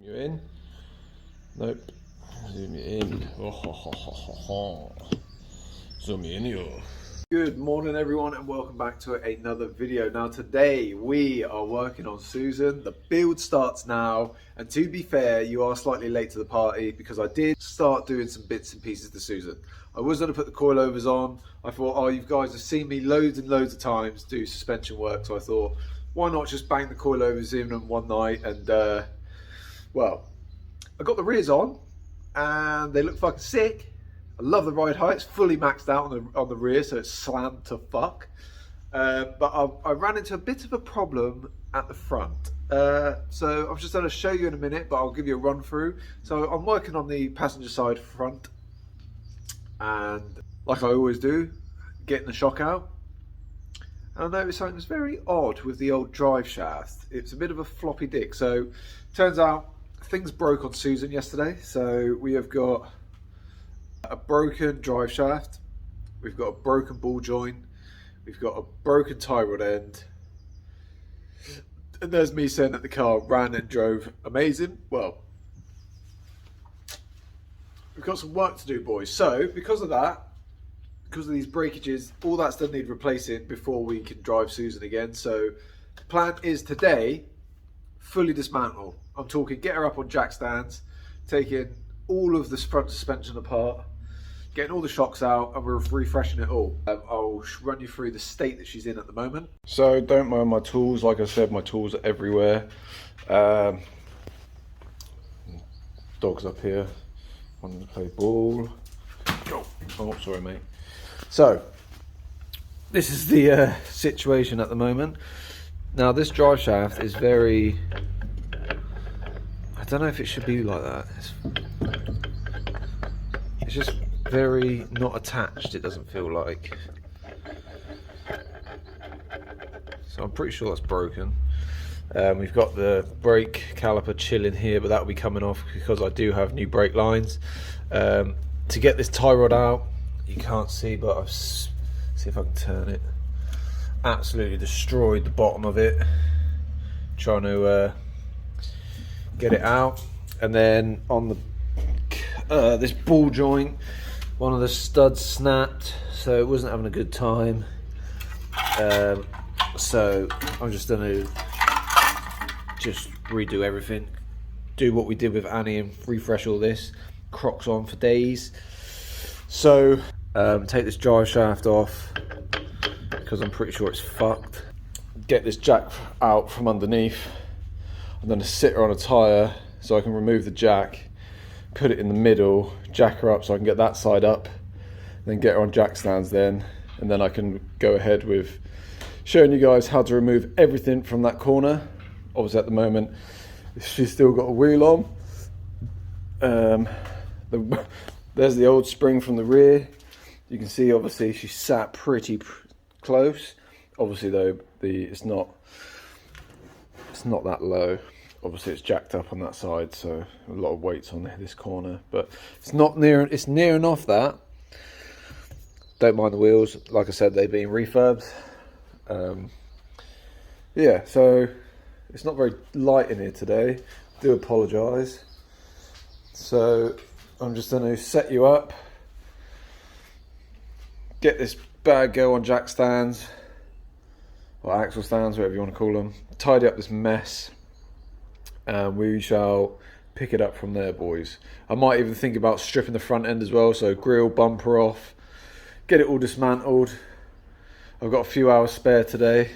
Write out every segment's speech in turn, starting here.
You in? Nope. Zoom you in. Oh, ho, ho, ho, ho, ho. Zoom you in, yo. Good morning, everyone, and welcome back to another video. Now, today we are working on Susan. The build starts now, and to be fair, you are slightly late to the party because I did start doing some bits and pieces to Susan. I was going to put the coilovers on. I thought, oh, you guys have seen me loads and loads of times do suspension work, so I thought, why not just bang the coilovers in one night and well, I got the rears on and they look fucking sick. I love the ride height. It's fully maxed out on the rear, so it's slammed to fuck. But I ran into a bit of a problem at the front. So I'm just going to show you in a minute, but I'll give you a run through. So I'm working on the passenger side front, and like I always do, getting the shock out. And I noticed something that's very odd with the old drive shaft. It's a bit of a floppy dick. So turns out things broke on Susan yesterday. So we have got a broken drive shaft, we've got a broken ball joint, we've got a broken tie rod end, and there's me saying that the car ran and drove amazing. Well, we've got some work to do, boys. So because of that, because of these breakages, all that's going to need replacing before we can drive Susan again. So the plan is today, fully dismantle. I'm talking get her up on jack stands, taking all of the front suspension apart, getting all the shocks out, and we're refreshing it all. I'll run you through the state that she's in at the moment. So don't mind my tools. Like I said, my tools are everywhere. Dog's up here, wanting to play ball. Oh, sorry, mate. So this is the situation at the moment. Now this drive shaft is very, I don't know if it should be like that. It's just very not attached, it doesn't feel like. So I'm pretty sure that's broken. We've got the brake caliper chilling here, but that will be coming off because I do have new brake lines. To get this tie rod out, you can't see, but I'll see if I can turn it. Absolutely destroyed the bottom of it, trying to get it out. And then on the this ball joint, one of the studs snapped, so it wasn't having a good time. So I'm just going to just redo everything, do what we did with Annie and refresh all this, Crocs on for days. So take this drive shaft off because I'm pretty sure it's fucked. Get this jack out from underneath. I'm going to sit her on a tyre so I can remove the jack, put it in the middle, jack her up so I can get that side up, then get her on jack stands then, and then I can go ahead with showing you guys how to remove everything from that corner. Obviously at the moment she's still got a wheel on. There's the old spring from the rear. You can see obviously she sat pretty close. Obviously though, it's not that low. Obviously it's jacked up on that side, so a lot of weight's on this corner, but it's near enough that. Don't mind the wheels, like I said, they've been refurbed. Yeah, so it's not very light in here today, do apologise. So I'm just going to set you up, get this bad girl on jack stands, or axle stands, whatever you want to call them, tidy up this mess, and we shall pick it up from there, boys. I might even think about stripping the front end as well, so grill, bumper off, get it all dismantled. I've got a few hours spare today,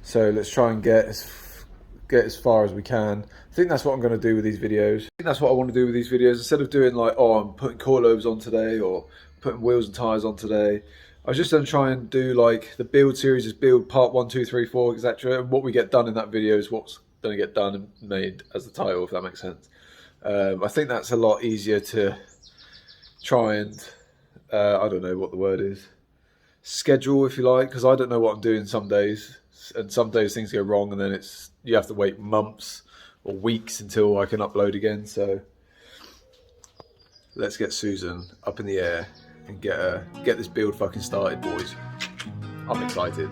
so let's try and get as far as we can. I think that's what I'm going to do with these videos. I think that's what I want to do with these videos. Instead of doing like, oh, I'm putting coilovers on today or putting wheels and tyres on today, I was just going to try and do like the build series is build part 1, 2, 3, 4, etc. And what we get done in that video is what's going to get done and made as the title, if that makes sense. I think that's a lot easier to try and, I don't know what the word is, schedule if you like, because I don't know what I'm doing some days, and some days things go wrong and then you have to wait months or weeks until I can upload again. So let's get Susan up in the air and get this build fucking started, boys. I'm excited.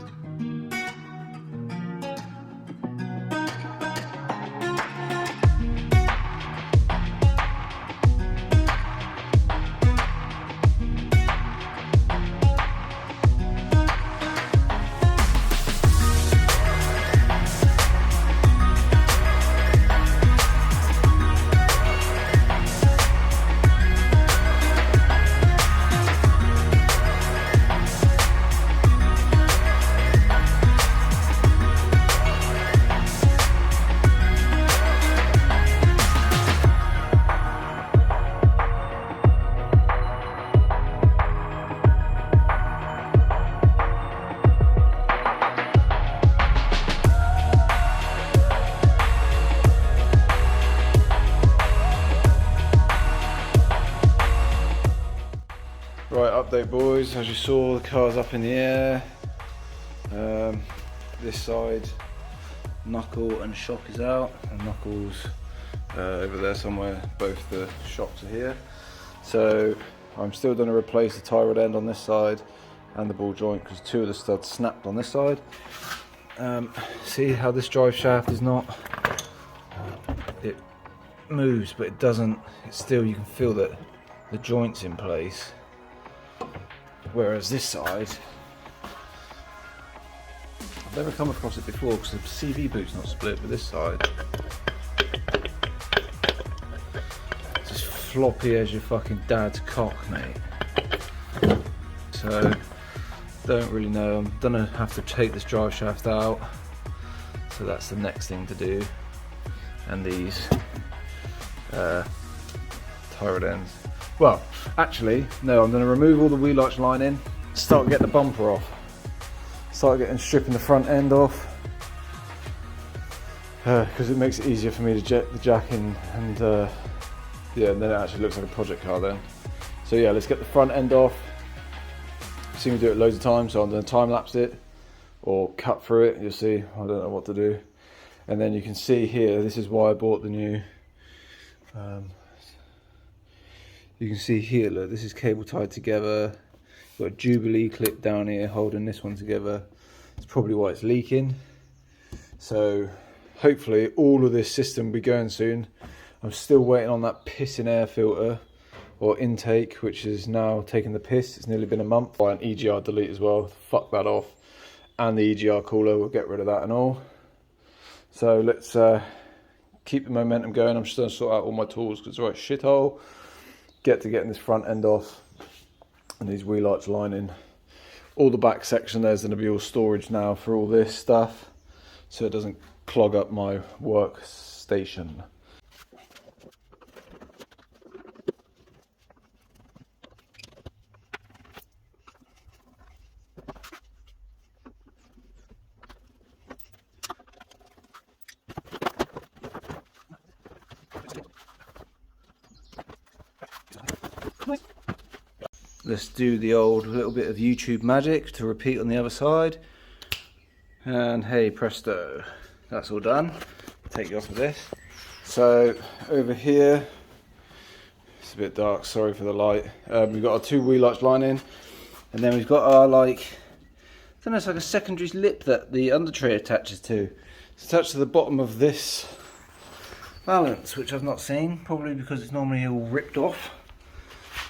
update, boys. As you saw, the car's up in the air. This side, knuckle and shock is out, and knuckles over there somewhere. Both the shocks are here. So I'm still going to replace the tie rod end on this side and the ball joint because 2 of the studs snapped on this side. See how this drive shaft is not, it moves but it doesn't, it's still, you can feel that the joint's in place, whereas this side, I've never come across it before because the CV boot's not split, but this side it's as floppy as your fucking dad's cock, mate. So don't really know, I'm gonna have to take this drive shaft out, so that's the next thing to do. And these tie rod ends, well actually no, I'm gonna remove all the wheel arch lining, start getting the bumper off, start stripping the front end off, because it makes it easier for me to jet the jack in, and yeah, and then it actually looks like a project car then. So yeah, let's get the front end off. I've seen me do it loads of times, so I'm going to time lapse it or cut through it. You'll see, I don't know what to do. And then you can see here, this is why I bought the new, you can see here, look, this is cable tied together. Got a Jubilee clip down here holding this one together. It's probably why it's leaking. So hopefully all of this system will be going soon. I'm still waiting on that pissing air filter or intake, which is now taking the piss. It's nearly been a month. Buy an EGR delete as well, fuck that off. And the EGR cooler, we'll get rid of that and all. So let's keep the momentum going. I'm just gonna sort out all my tools because it's a right shithole. Getting this front end off and these wheel arch lining. All the back section there's gonna be all storage now for all this stuff, so it doesn't clog up my workstation. Let's do the old little bit of YouTube magic to repeat on the other side. And hey presto, that's all done. Take you off of this. So over here, it's a bit dark, sorry for the light. We've got our 2 wheel arch lining, and then we've got our, like, I don't know, it's like a secondary lip that the under tray attaches to. It's attached to the bottom of this balance, which I've not seen, probably because it's normally all ripped off.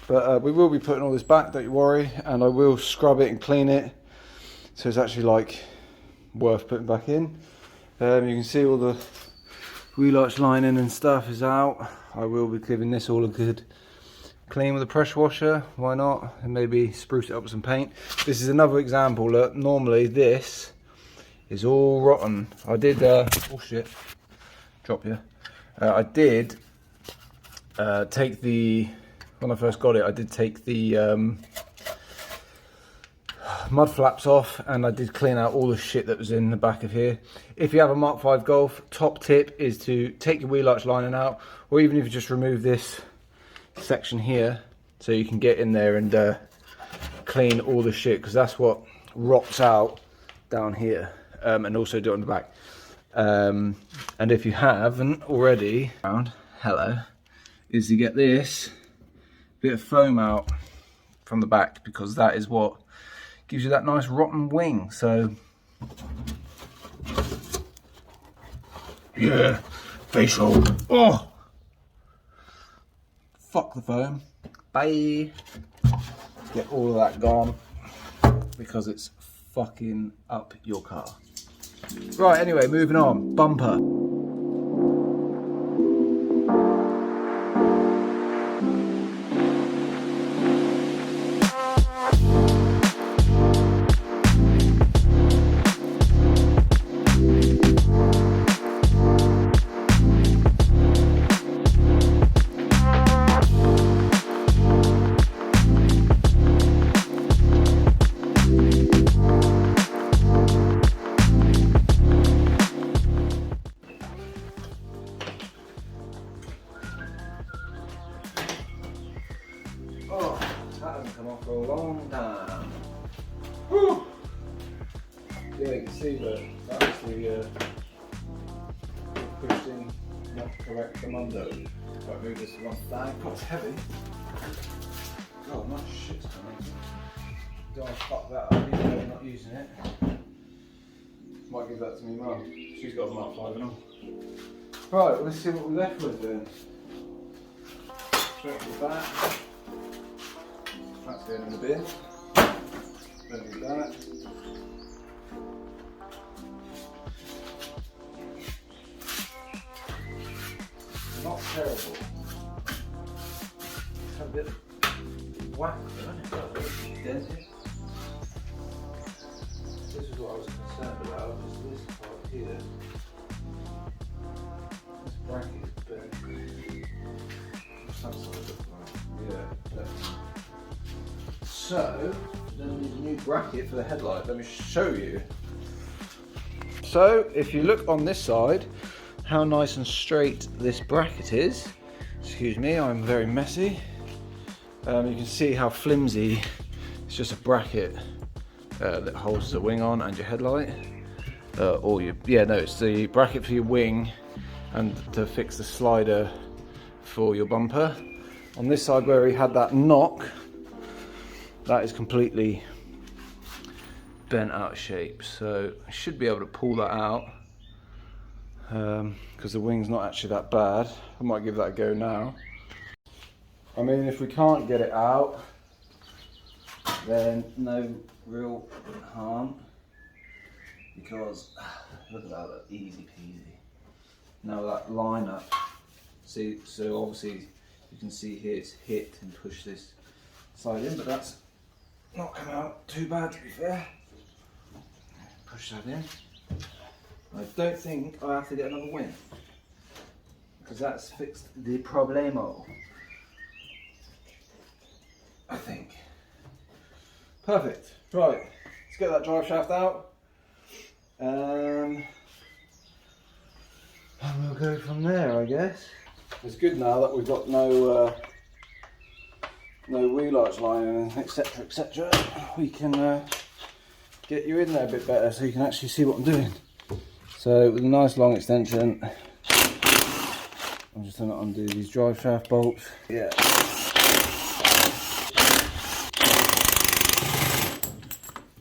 But we will be putting all this back, don't you worry, and I will scrub it and clean it, so it's actually like worth putting back in. You can see all the wheel arch lining and stuff is out. I will be giving this all a good clean with a pressure washer, why not, and maybe spruce it up with some paint. This is another example. Look, normally this is all rotten. I did, oh shit, drop you. I did take the, when I first got it, I did take the mud flaps off, and I did clean out all the shit that was in the back of here. If you have a Mark 5 Golf, top tip is to take your wheel arch lining out, or even if you just remove this section here, so you can get in there and clean all the shit, because that's what rots out down here, and also do it on the back. And if you haven't already found, hello, is to get this bit of foam out from the back, because that is what gives you that nice rotten wing. So yeah, facial. Oh, fuck the foam. Bye. Get all of that gone, because it's fucking up your car. Right, anyway, moving on. Bumper. haven't come off for a long time. Whew. Yeah, you can see that that's the pushed in not correct commando. Right, move this to one side. God, it's heavy. God, much shit's coming. Don't want to fuck that up, even though we're not using it. Might give that to me mum. She's got a Mark 5 and all. Right, well, let's see what we're left with then. Straight to the back. That's going in the bin. Don't need that. Not terrible. It's a bit whack, isn't it? Dented. This is what I was concerned about, just this part here. This bracket is bent. Some sort of yeah. So, then we need a new bracket for the headlight. Let me show you. So, if you look on this side, how nice and straight this bracket is. Excuse me, I'm very messy. You can see how flimsy. It's just a bracket that holds the wing on and your headlight. It's the bracket for your wing and to fix the slider for your bumper. On this side where he had that knock, that is completely bent out of shape. So I should be able to pull that out because the wing's not actually that bad. I might give that a go now. I mean, if we can't get it out, then no real harm, because look at that, that's easy peasy. Now that line up, see, so obviously you can see here it's hit and push this side in, but that's not come out too bad, to be fair. Push that in. I don't think I have to get another wing, because that's fixed the problemo, I think. Perfect. Right, let's get that drive shaft out. And we'll go from there, I guess. It's good now that we've got no wheel arch line, etc, etc. We can get you in there a bit better so you can actually see what I'm doing. So with a nice long extension, I'm just going to undo these drive shaft bolts. Yeah.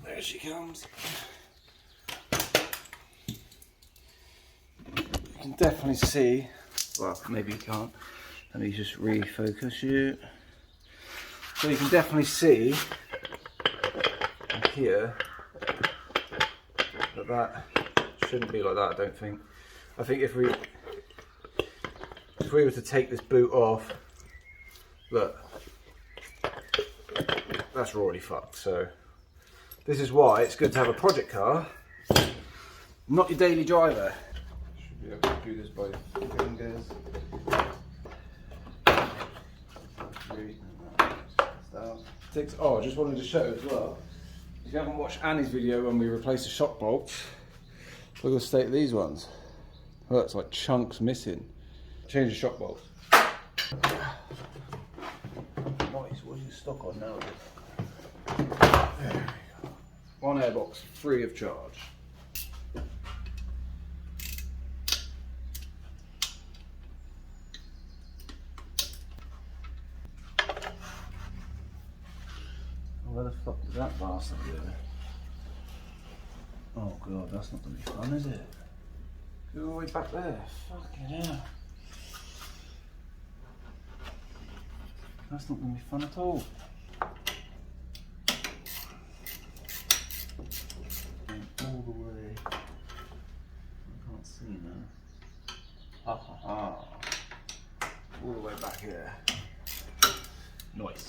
There she comes. You can definitely see, well, maybe you can't. Let me just refocus you. So you can definitely see here that shouldn't be like that, I don't think. I think if we were to take this boot off, look, that's already fucked. So this is why it's good to have a project car, not your daily driver. Should be able to do this by fingers. Oh, I just wanted to show as well, if you haven't watched Annie's video when we replaced the shock bolts, look at the state of these ones. Oh, it's like chunks missing. Change the shock bolts. Nice, what's your stock on now? There we go. One airbox, free of charge. Where the fuck did that bastard go? Oh god, that's not going to be fun, is it? Go all the way back there. Fucking hell. That's not going to be fun at all. All the way. I can't see now. Ha ha ha. All the way back here. Nice.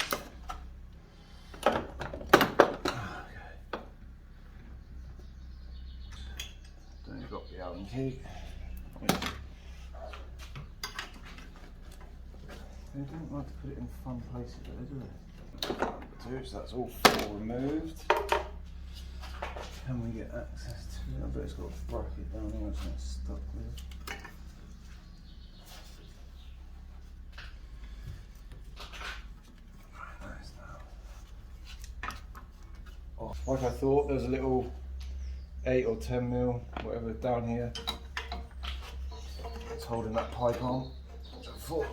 Got the Allen key. They don't like to put it in fun places though, do they? So that's all four removed. Can we get access to it? I bet it's got a bracket down there which it's stuck with. Nice now. like I thought, there's a little 8 or 10 mil, whatever, down here. It's holding that pipe on. Which I thought,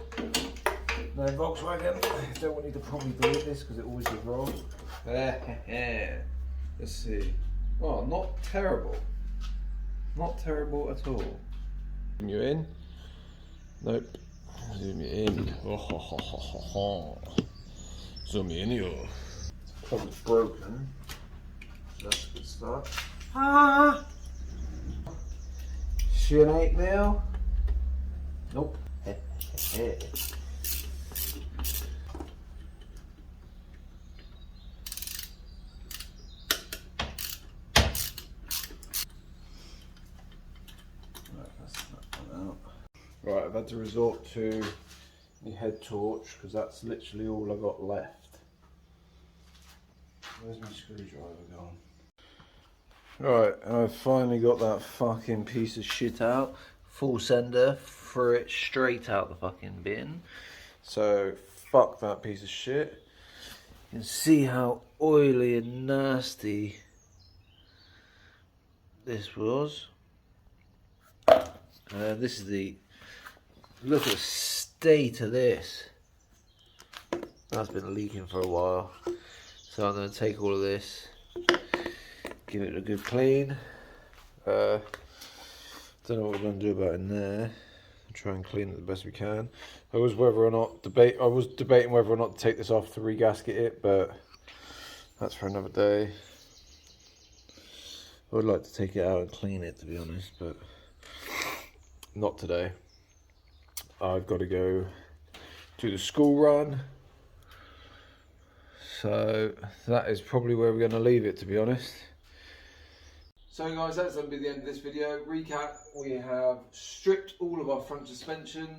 no Volkswagen, I don't want you to probably delete this because it always goes wrong. Let's see. Oh, not terrible. Not terrible at all. Zoom you in? Nope. Zoom you in. Oh, ho, ho, ho, ho, ho. Zoom you in, yo. Probably broken. That's a good start. Ah! She an 8 mil? Nope. Right, I've had to resort to the head torch because that's literally all I got left. Where's my screwdriver gone? Right, I've finally got that fucking piece of shit out. Full sender, threw it straight out the fucking bin. So, fuck that piece of shit. You can see how oily and nasty this was. This is the... Look at the state of this. That's been leaking for a while. So I'm going to take all of this, give it a good clean. Don't know what we're going to do about it in there. Try and clean it the best we can. I was debating whether or not to take this off to regasket it, but that's for another day. I would like to take it out and clean it, to be honest, but not today. I've got to go to the school run. So that is probably where we're going to leave it, to be honest. So guys, that's going to be the end of this video. Recap, we have stripped all of our front suspension.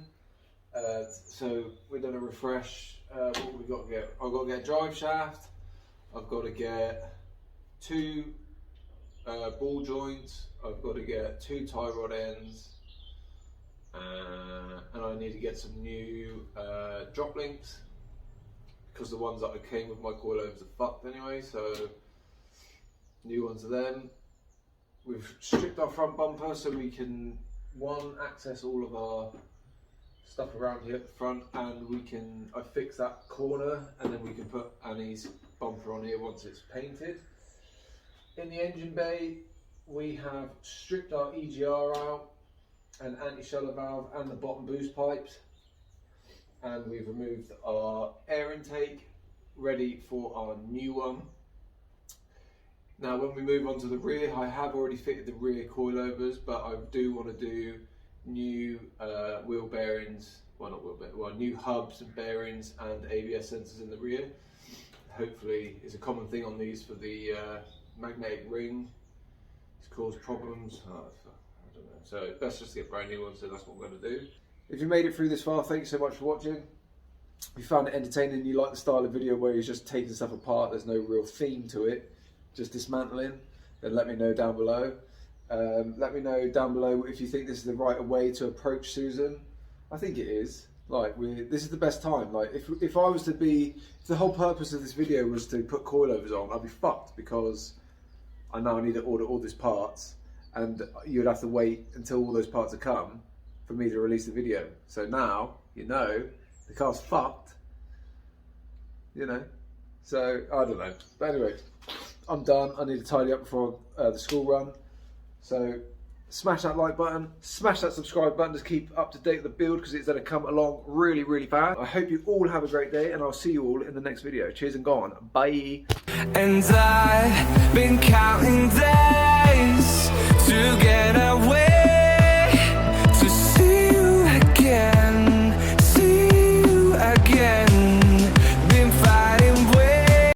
So we've done a refresh. What have we got to get? I've got to get a drive shaft. I've got to get 2 ball joints. I've got to get 2 tie rod ends. And I need to get some new drop links because the ones that came with my coilovers are fucked anyway, so new ones of them. We've stripped our front bumper so we can access all of our stuff around here at the front, and I fix that corner and then we can put Annie's bumper on here once it's painted. In the engine bay we have stripped our EGR out and anti-shutter valve and the bottom boost pipes, and we've removed our air intake, ready for our new one. Now when we move on to the rear, I have already fitted the rear coilovers, but I do want to do new wheel bearings, new hubs and bearings and ABS sensors in the rear. Hopefully it's a common thing on these for the magnetic ring. It's caused problems. So best just to get brand new ones, so that's what we're going to do. If you made it through this far, thank you so much for watching. If you found it entertaining and you like the style of video where he's just taking stuff apart, there's no real theme to it, just dismantling, then let me know down below. Let me know down below if you think this is the right way to approach Susan. I think it is. Like, this is the best time. Like, if the whole purpose of this video was to put coilovers on, I'd be fucked because I now need to order all these parts. And you'd have to wait until all those parts have come for me to release the video. So now, you know, the car's fucked, you know. So, I don't know. But anyway, I'm done. I need to tidy up before the school run. So, smash that like button, smash that subscribe button to keep up to date with the build because it's going to come along really, really fast. I hope you all have a great day and I'll see you all in the next video. Cheers and go on. Bye. And I've been counting days.